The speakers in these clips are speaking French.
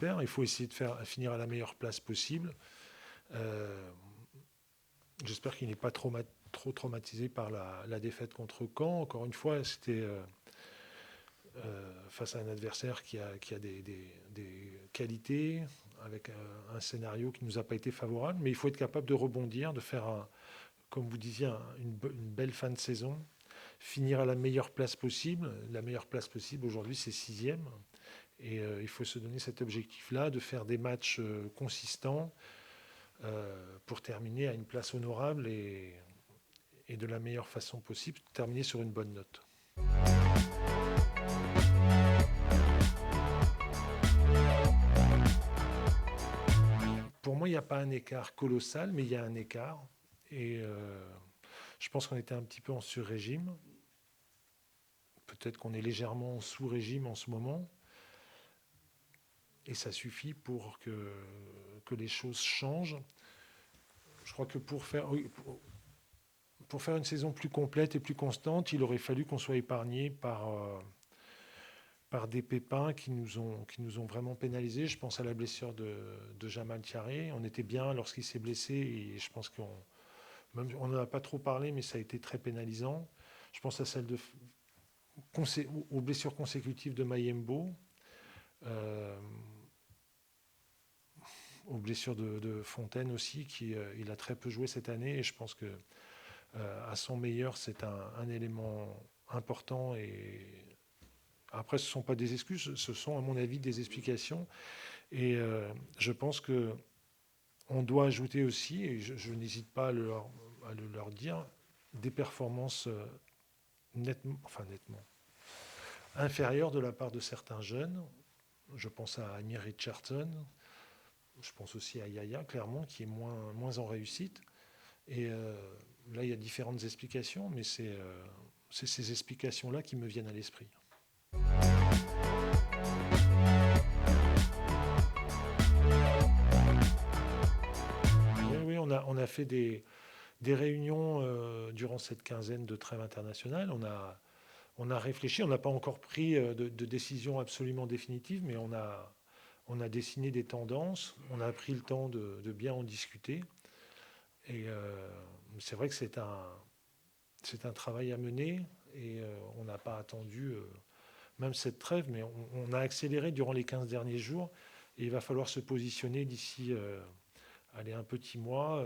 j'espère. Il faut essayer de finir à la meilleure place possible. Euh, J'espère qu'il n'est pas trop traumatisé par la défaite contre Caen. Encore une fois, c'était face à un adversaire qui a des qualités, avec un scénario qui ne nous a pas été favorable. Mais il faut être capable de rebondir, de faire, comme vous disiez, une belle fin de saison, finir à la meilleure place possible. La meilleure place possible aujourd'hui, c'est sixième. Et il faut se donner cet objectif-là, de faire des matchs consistants pour terminer à une place honorable et de la meilleure façon possible, terminer sur une bonne note. Pour moi, il n'y a pas un écart colossal, mais il y a un écart. Et je pense qu'on était un petit peu en sur-régime. Peut-être qu'on est légèrement en sous-régime en ce moment. Et ça suffit pour que les choses changent. Je crois que pour faire une saison plus complète et plus constante, il aurait fallu qu'on soit épargné par des pépins qui nous ont vraiment pénalisés. Je pense à la blessure de Jamal Thiaré. On était bien lorsqu'il s'est blessé et je pense on n'en a pas trop parlé, mais ça a été très pénalisant. Je pense à celle aux blessures consécutives de Mayembo, aux blessures de Fontaine aussi, il a très peu joué cette année et je pense que à son meilleur, c'est un élément important. Et après, ce ne sont pas des excuses, ce sont à mon avis des explications. Et je pense que on doit ajouter aussi, et je n'hésite pas à le leur dire, des performances nettement inférieures de la part de certains jeunes. Je pense à Amir Richardson, je pense aussi à Yaya, clairement, qui est moins en réussite. Et là, il y a différentes explications, mais c'est ces explications-là qui me viennent à l'esprit. Oui, oui, on a fait des réunions durant cette quinzaine de trêve internationale. On a réfléchi, on n'a pas encore pris de décision absolument définitive, mais on a dessiné des tendances, on a pris le temps de bien en discuter. Et c'est vrai que c'est un travail à mener et on n'a pas attendu même cette trêve, mais on a accéléré durant les 15 derniers jours et il va falloir se positionner d'ici un petit mois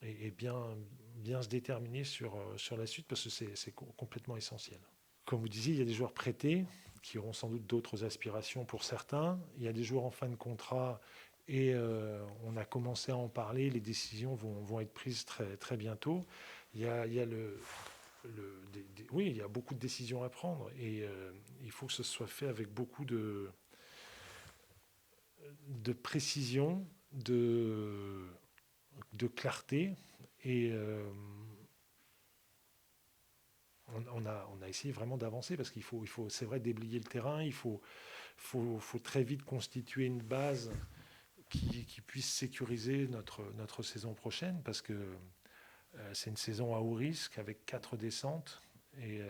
et bien se déterminer sur la suite parce que c'est complètement essentiel. Comme vous disiez, il y a des joueurs prêtés qui auront sans doute d'autres aspirations pour certains. Il y a des joueurs en fin de contrat et on a commencé à en parler. Les décisions vont être prises très, très bientôt. Il y a oui, il y a beaucoup de décisions à prendre et il faut que ce soit fait avec beaucoup de précision, de clarté et on a essayé vraiment d'avancer parce qu'il faut c'est vrai, déblayer le terrain, il faut très vite constituer une base qui puisse sécuriser notre saison prochaine parce que c'est une saison à haut risque avec 4 descentes et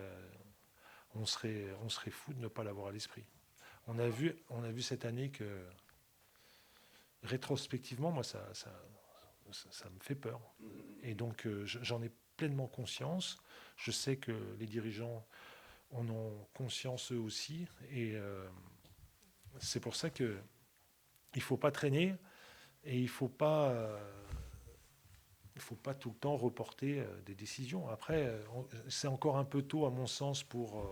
on serait fou de ne pas l'avoir à l'esprit. On a vu cette année que rétrospectivement, moi, ça me fait peur. Et donc, j'en ai pleinement conscience. Je sais que les dirigeants en ont conscience eux aussi. Et c'est pour ça qu'il ne faut pas traîner et il ne faut pas tout le temps reporter des décisions. Après, c'est encore un peu tôt, à mon sens, pour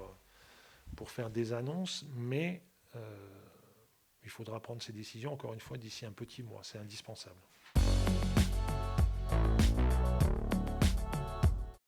faire des annonces, mais il faudra prendre ces décisions, encore une fois, d'ici un petit mois. C'est indispensable.